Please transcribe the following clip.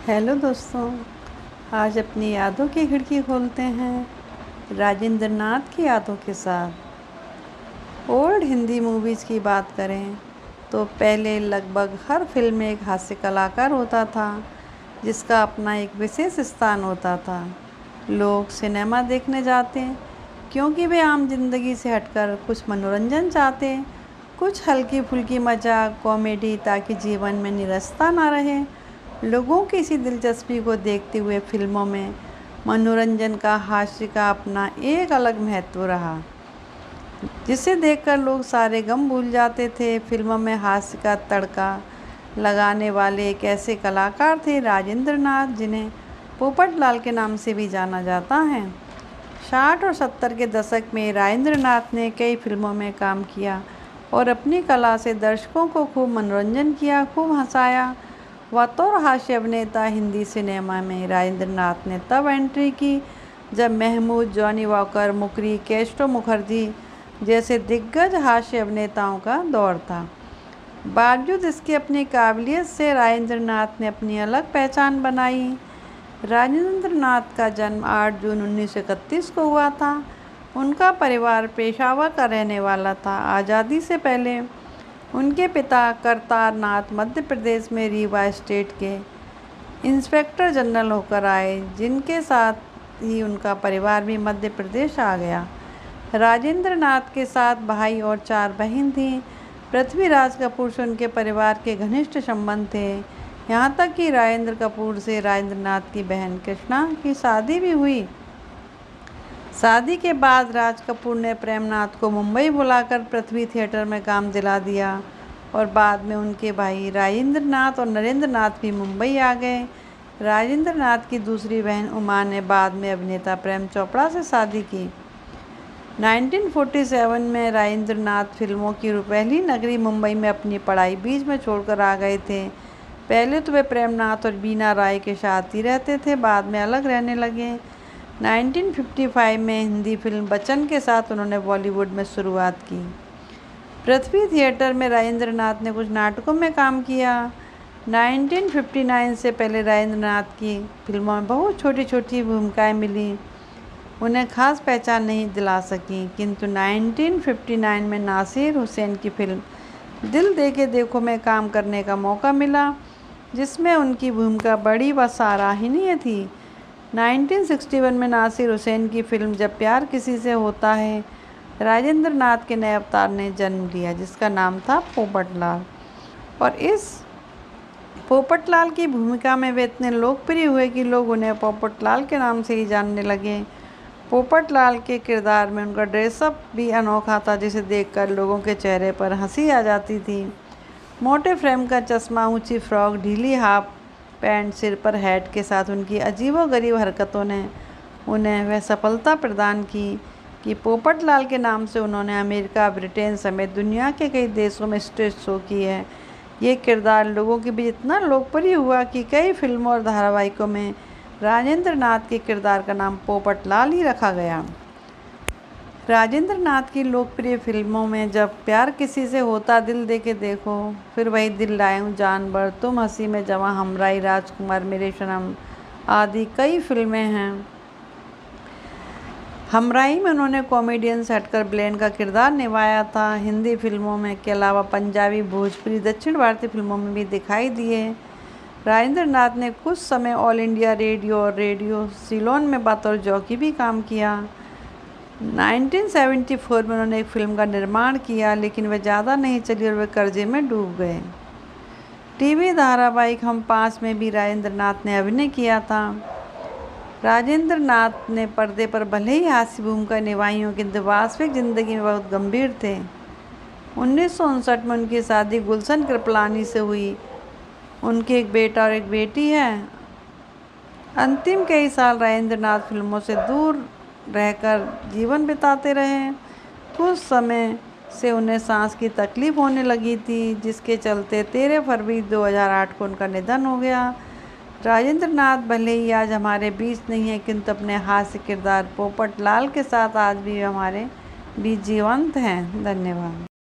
Hello दोस्तों, आज अपनी यादों की खिड़की खोलते हैं राजेंद्र नाथ की यादों के साथ। ओल्ड हिंदी मूवीज़ की बात करें तो पहले लगभग हर फिल्म में एक हास्य कलाकार होता था जिसका अपना एक विशेष स्थान होता था। लोग सिनेमा देखने जाते क्योंकि वे आम जिंदगी से हटकर कुछ मनोरंजन चाहते, कुछ हल्की फुल्की मजाक कॉमेडी, ताकि जीवन में निरसता ना रहे। लोगों की इसी दिलचस्पी को देखते हुए फिल्मों में मनोरंजन का, हास्य का अपना एक अलग महत्व रहा, जिसे देखकर लोग सारे गम भूल जाते थे। फिल्मों में हास्य का तड़का लगाने वाले एक ऐसे कलाकार थे राजेंद्र नाथ, जिन्हें पोपटलाल के नाम से भी जाना जाता है। 60 और 70 के दशक में राजेंद्र नाथ ने कई फिल्मों में काम किया और अपनी कला से दर्शकों को खूब मनोरंजन किया, खूब हंसाया। बतौर हास्य अभिनेता हिंदी सिनेमा में राजेंद्र नाथ ने तब एंट्री की जब महमूद, जॉनी वॉकर, मुकरी, केस्टो मुखर्जी जैसे दिग्गज हास्य अभिनेताओं का दौर था। बावजूद इसके अपनी काबिलियत से राजेंद्र नाथ ने अपनी अलग पहचान बनाई। राजेंद्र नाथ का जन्म 8 जून 1931 को हुआ था। उनका परिवार पेशावर का रहने वाला था। आज़ादी से पहले उनके पिता करतार नाथ मध्य प्रदेश में रीवा स्टेट के इंस्पेक्टर जनरल होकर आए, जिनके साथ ही उनका परिवार भी मध्य प्रदेश आ गया। राजेंद्र नाथ के 7 भाई और 4 बहन थीं। पृथ्वीराज कपूर से उनके परिवार के घनिष्ठ संबंध थे, यहाँ तक कि राजेंद्र कपूर से राजेंद्र नाथ की बहन कृष्णा की शादी भी हुई। शादी के बाद राज कपूर ने प्रेमनाथ को मुंबई बुलाकर पृथ्वी थिएटर में काम दिला दिया और बाद में उनके भाई राजेंद्र नाथ और नरेंद्र नाथ भी मुंबई आ गए। राजेंद्र नाथ की दूसरी बहन उमा ने बाद में अभिनेता प्रेम चोपड़ा से शादी की। 1947 में राजेंद्र नाथ फिल्मों की रुपहली नगरी मुंबई में अपनी पढ़ाई बीच में छोड़कर आ गए थे। पहले तो वे प्रेमनाथ और बीना राय के साथ ही रहते थे, बाद में अलग रहने लगे। 1955 में हिंदी फिल्म बच्चन के साथ उन्होंने बॉलीवुड में शुरुआत की। पृथ्वी थिएटर में राजेंद्र नाथ ने कुछ नाटकों में काम किया। 1959 से पहले राजेंद्र नाथ की फिल्मों में बहुत छोटी छोटी भूमिकाएं मिली, उन्हें खास पहचान नहीं दिला सकी, किंतु 1959 में नासिर हुसैन की फिल्म दिल दे के देखो में काम करने का मौका मिला, जिसमें उनकी भूमिका बड़ी व सराहनीय थी। 1961 में नासिर हुसैन की फिल्म जब प्यार किसी से होता है राजेंद्र नाथ के नए अवतार ने जन्म लिया, जिसका नाम था पोपटलाल। और इस पोपटलाल की भूमिका में वे इतने लोकप्रिय हुए कि लोग उन्हें पोपटलाल के नाम से ही जानने लगे। पोपटलाल के किरदार में उनका ड्रेसअप भी अनोखा था, जिसे देखकर लोगों के चेहरे पर हंसी आ जाती थी। मोटे फ्रेम का चश्मा, ऊंची फ्रॉक, ढीली हाफ पैंट, सिर पर हैट के साथ उनकी अजीबोगरीब हरकतों ने उन्हें वह सफलता प्रदान की कि पोपटलाल के नाम से उन्होंने अमेरिका, ब्रिटेन समेत दुनिया के कई देशों में स्टेज शो की है। ये किरदार लोगों के बीच इतना लोकप्रिय हुआ कि कई फिल्मों और धारावाहिकों में राजेंद्र नाथ के किरदार का नाम पोपटलाल ही रखा गया। राजेंद्र नाथ की लोकप्रिय फिल्मों में जब प्यार किसी से होता, दिल दे के देखो, फिर वही दिल लायूं, जानवर, तुम हंसी में जवां, हमराई, राजकुमार, मेरे सनम आदि कई फिल्में हैं। हमराई में उन्होंने कॉमेडियन से हटकर ब्लेन का किरदार निभाया था। हिंदी फिल्मों में के अलावा पंजाबी, भोजपुरी, दक्षिण भारतीय फिल्मों में भी दिखाई दिए। राजेंद्र नाथ ने कुछ समय ऑल इंडिया रेडियो और रेडियो सिलोन में बतौर जॉकी भी काम किया। 1974 में उन्होंने एक फिल्म का निर्माण किया, लेकिन वह ज़्यादा नहीं चली और वे कर्जे में डूब गए। टीवी धारावाहिक हम 5 में भी राजेंद्र नाथ ने अभिनय किया था। राजेंद्र नाथ ने पर्दे पर भले ही हास्य भूमिका निभाई हो, किंतु वास्तविक ज़िंदगी में बहुत गंभीर थे। 1959 में उनकी शादी गुलशन कृपलानी से हुई। उनके एक बेटा और एक बेटी है। अंतिम कई साल राजेंद्र नाथ फिल्मों से दूर रहकर जीवन बिताते रहे। कुछ समय से उन्हें सांस की तकलीफ होने लगी थी, जिसके चलते 13 फरवरी 2008 को उनका निधन हो गया। राजेंद्र नाथ भले ही आज हमारे बीच नहीं है, किंतु अपने हास्य किरदार पोपटलाल के साथ आज भी हमारे बीच जीवंत हैं। धन्यवाद।